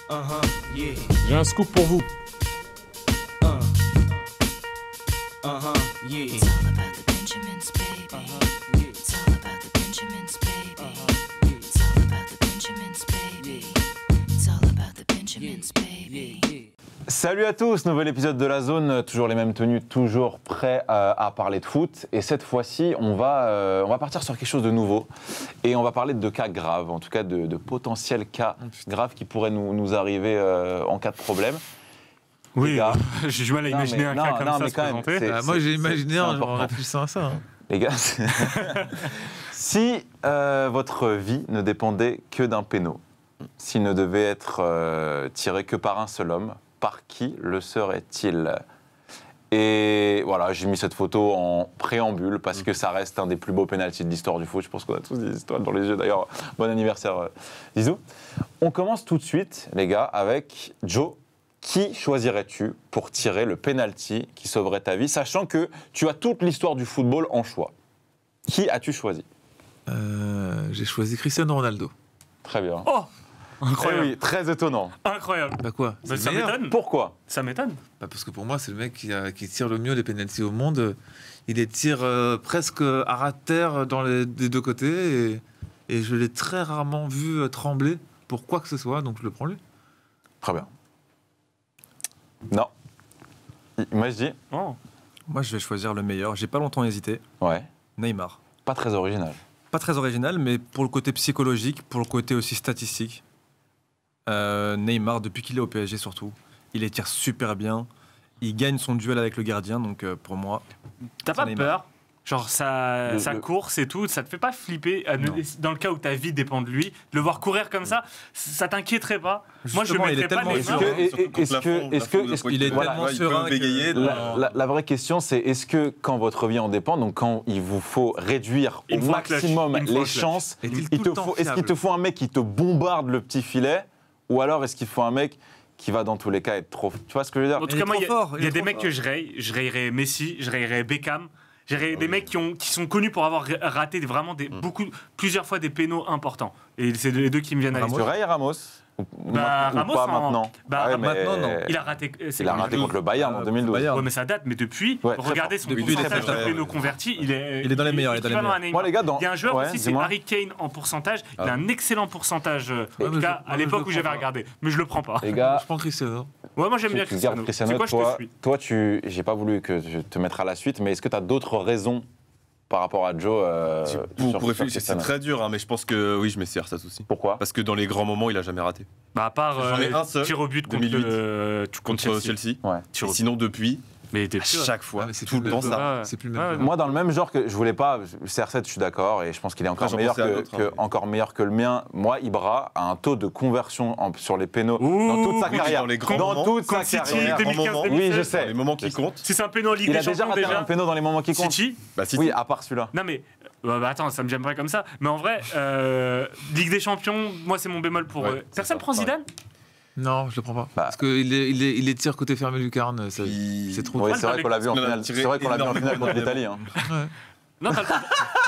Yeah. J'ai un scoop pour vous. Yeah. It's all about the Benjamins, baby. Yeah. It's all about the Benjamins, baby. It's all about the Benjamins, baby. It's all about the Benjamins, baby. Salut à tous, nouvel épisode de La Zone, toujours les mêmes tenues, toujours prêts à parler de foot. Et cette fois-ci, on va partir sur quelque chose de nouveau. Et on va parler de cas graves, en tout cas de potentiels cas graves qui pourraient nous arriver en cas de problème. Oui, gars. j'ai du mal à imaginer un cas comme ça mais se quand même, présenter. Moi, j'ai imaginé en important. réfléchissant à ça. Les gars, si votre vie ne dépendait que d'un péno, s'il ne devait être tiré que par un seul homme, par qui le serait-il ? Et voilà, j'ai mis cette photo en préambule parce que ça reste un des plus beaux pénaltys de l'histoire du foot. Je pense qu'on a tous des histoires dans les yeux. D'ailleurs, bon anniversaire, Zizou. On commence tout de suite, les gars, avec Joe. Qui choisirais-tu pour tirer le penalty qui sauverait ta vie, sachant que tu as toute l'histoire du football en choix ? Qui as-tu choisi ? J'ai choisi Cristiano Ronaldo. Très bien. Oh, Eh incroyable, oui, très étonnant. incroyable. Bah quoi Bah, C'est ça le meilleur. m'étonne. Pourquoi ? Ça m'étonne. Bah parce que pour moi, c'est le mec qui tire le mieux les pénaltys au monde. Il les tire presque à ras de terre des deux côtés. Et je l'ai très rarement vu trembler pour quoi que ce soit. Donc je le prends lui. Très bien. Non. Moi, je dis, Oh. Moi, je vais choisir le meilleur. J'ai pas longtemps hésité. ouais, Neymar. pas très original. Pas très original, mais pour le côté psychologique, pour le côté aussi statistique. Neymar, depuis qu'il est au PSG surtout, il les tire super bien. Il gagne son duel avec le gardien, donc pour moi. T'as pas Neymar. peur ? Genre sa course et tout, ça te fait pas flipper dans le cas où ta vie dépend de lui, de le voir courir comme ça t'inquiéterait pas ? Moi je Justement, il mettrais est pas tellement Neymar. Il est voilà, tellement serein. La vraie question, c'est est-ce que quand votre vie en dépend, donc quand il vous faut réduire Il au me faut un clutch. maximum Il me faut un les clutch. chances, Est-il il tout te le temps faut, est-ce qu'il fiable te faut un mec qui te bombarde le petit filet, ou alors est-ce qu'il faut un mec qui va dans tous les cas être trop... Tu vois ce que je veux dire ? En tout Il cas, est moi, trop fort, il y a il est des trop mecs fort. que je rayerais Messi, je rayerais Beckham. J'ai des mecs qui sont connus pour avoir raté vraiment plusieurs fois des pénaux importants. Et c'est les deux qui me viennent à Tu l'esprit. rayes Ramos ou Ramos, pas en- maintenant bah, Ouais, mais maintenant, non. Il a raté. Il a raté contre le Bayern en 2012. Bayern. Ouais, mais ça date. Mais depuis, Ouais, très regardez fort. son Depuis, il est pourcentage très de fort. pénaux convertis. Il est dans les meilleurs, il est dans les équivalent à meilleurs. Neymar. Moi, les gars, dans... Il y a un joueur ouais, aussi, c'est dis-moi. Harry Kane en pourcentage. Il a Ah. un excellent pourcentage, en tout cas, à je l'époque le où j'avais prends pas. regardé. Mais je le prends pas. Les gars, Je prends Cristiano. Ouais, moi j'aime bien tu gardes Cristiano. Cristiano, C'est quoi, je te suis. toi, j'ai pas voulu que je te mette à la suite, mais est-ce que tu as d'autres raisons par rapport à Joe Pour sur réfléchir, c'est Cristiano ? très dur, hein, mais je pense que oui, je mets CR7 aussi. Pourquoi ? Parce que dans les grands moments, il a jamais raté. Bah, à part J'en ai un seul, tir au but contre 2008, contre Chelsea. Ouais. Tir Et au but. sinon, depuis, Mais t'es à sûr. chaque fois, Ah, mais c'est tout plus le temps le ça. C'est plus le Ouais, même. ouais. Moi, dans le même genre que je voulais pas, CR7, je suis d'accord, et je pense qu'il est encore, Après, j'en meilleur pensais à que, d'autres, hein, mais- encore meilleur que le mien. Moi, Ibra a un taux de conversion sur les pénaux dans toute sa oui, carrière. dans les grands Dans moments, toute sa contre City, carrière. 2015-2016. Oui, je Dans sais. les moments qui comptent. Si c'est un péno en Ligue Il des a déjà Champions, raté un péno dans les moments qui comptent. City. Bah, si, Oui, à part celui-là. Non mais attends, ça me gêne pas comme ça. Mais en vrai, Ligue des Champions, moi c'est mon bémol pour. Ouais, Personne c'est prend ça, Zidane. Non, je le prends pas. Bah. Parce qu'il les tire côté fermé lucarne. C'est trop. Oui, mal c'est vrai qu'on l'a vu en Il en a finale. tiré C'est vrai qu'on l'a vu en finale contre énormément. l'Italie. hein. Non,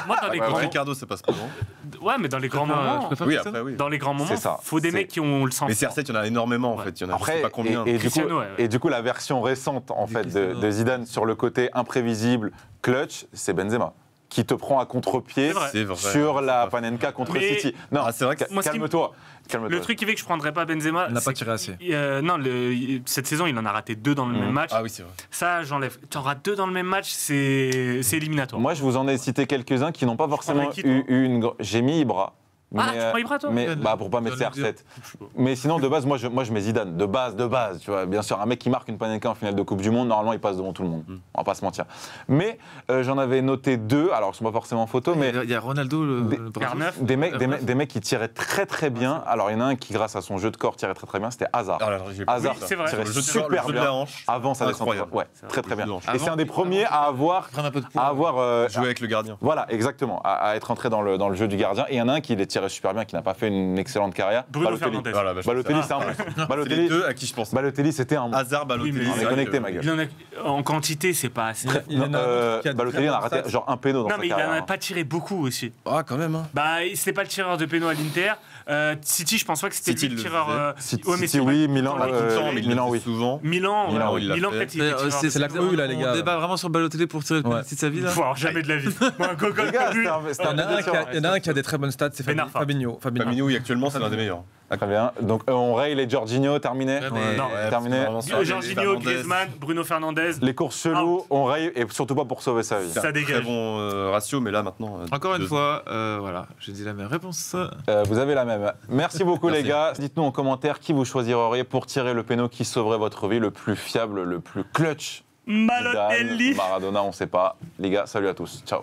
moi dans les Ouais, grands. Ricardo, ça passe pas loin. Ouais, mais dans les grands moments. Je préfère Oui, Cristiano. après, oui. Dans les grands moments, C'est ça. faut des C'est- mecs qui ont le sang. Mais fort. CR7, il y en a énormément en Ouais. fait. Il y en a je sais Après, pas combien. et du coup, Cristiano, ouais. et du coup, la version récente en fait Cristiano. de Zidane sur le côté imprévisible, clutch, c'est Benzema qui te prend à contre-pied C'est vrai. C'est vrai. sur la C'est pas Panenka contre Mais- City. Non, Ah, c'est vrai que- Moi, ce qui me- calme-toi. Le truc qui fait que je prendrais pas Benzema. Il n'a pas c'est tiré assez. non, cette saison, il en a raté 2 dans le même match. Ah oui, c'est vrai. Ça, j'enlève. T'en rates 2 dans le même match, c'est éliminatoire. Moi, je vous en ai cité quelques-uns qui n'ont pas forcément prendrais qui, toi eu une. J'ai mis Ibra. Ah, tu prends Ibra, toi Mais Ouais, pour pas mettre j'allais CR7. Mais sinon, de base, moi je mets Zidane. De base, tu vois. Bien sûr, un mec qui marque une Panenka en finale de Coupe du Monde, normalement, il passe devant tout le monde. On va pas se mentir. Mais j'en avais noté 2, alors ils sont pas forcément en photo, mais Il y a Ronaldo, Des- le Brésil. Carneuf. des mecs qui tiraient très très bien. Alors, il y en a un qui, grâce à son jeu de corps, tirait très très bien, c'était Hazard. Ah, là, j'ai Hazard, Oui, c'est vrai. tirait Le jeu de super le jeu de bien la hanche. avant sa descente. Incroyable. Ouais, C'est très vrai. très bien. Le jeu de Et hanche. c'est un des premiers à avoir Prendre un peu de poids. Jouer avec le gardien. voilà, exactement, à être entré dans le jeu du gardien. Et il y en a un qui les tirait super bien, qui n'a pas fait une excellente carrière. Bruno Balotelli. Fernandes. Voilà, bah, je Balotelli, pense c'est un monstre. C'est les Balotelli, deux à qui je pense. Balotelli, c'était un monstre. Hazard, Balotelli. Oui, mais On est c'est vrai connecté, que- ma gueule. Il en a, en quantité, c'est pas assez. Il y en a un autre qui a de Balotelli, très on a bonnes raté stats. genre un péno dans Non, sa mais il carrière. en a pas tiré beaucoup aussi. Ah, quand même. Hein. Bah, c'était pas le tireur de péno à l'Inter. City, je pense pas que c'était City lui le le tireur. faisait. Ouais, mais City, c'est oui, Milan, Pas tout le temps, mais il Milan, le oui. fait souvent. Milan, Milan, ouais, il l'a Milan fait. peut-être il était tireur de c'est la péno. couille, là, les gars. On débat vraiment sur Balotelli pour tirer le penalty de sa vie, là. Faut avoir jamais de la vie. Moi, un cocotte Les gars, comme lui. c'était Il y en a un un qui a- il y en a un qui a des très bonnes stats, c'est Ben Arfa. Fabinho. Fabinho, oui, actuellement, c'est l'un des meilleurs. Très bien. Donc, on raye les Jorginho, terminé. Ouais, mais- Non. Terminé. Jorginho, Griezmann, Bruno Fernandes. Les courses chelous, on raye, et surtout pas pour sauver sa vie. Ça Très dégage. bon ratio, mais là, maintenant. Encore une 2. fois, voilà, j'ai dit la même réponse. Vous avez la même. Merci beaucoup, Merci. les gars. Dites-nous en commentaire qui vous choisiriez pour tirer le péno qui sauverait votre vie, le plus fiable, le plus clutch. Balotelli. Zidane, Maradona, on sait pas. Les gars, salut à tous. Ciao.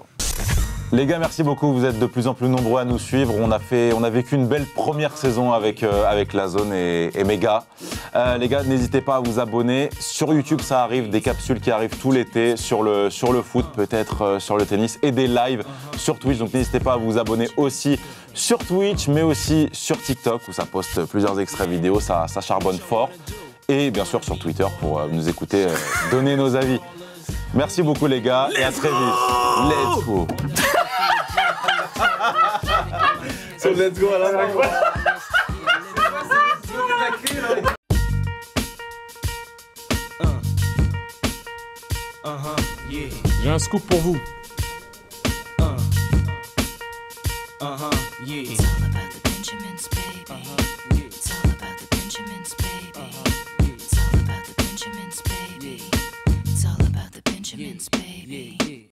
Les gars, merci beaucoup. Vous êtes de plus en plus nombreux à nous suivre. On a vécu une belle première saison avec la zone et Méga. Les gars, n'hésitez pas à vous abonner. Sur YouTube, ça arrive, des capsules qui arrivent tout l'été sur le foot, peut-être sur le tennis, et des lives sur Twitch. Donc n'hésitez pas à vous abonner aussi sur Twitch, mais aussi sur TikTok où ça poste plusieurs extraits vidéo. Ça charbonne fort. Et bien sûr sur Twitter pour nous écouter, donner nos avis. Merci beaucoup, les gars, et à très vite. Let's go. Let's go à la fin. J'ai un scoop pour vous. It's all about the Benjamins, baby.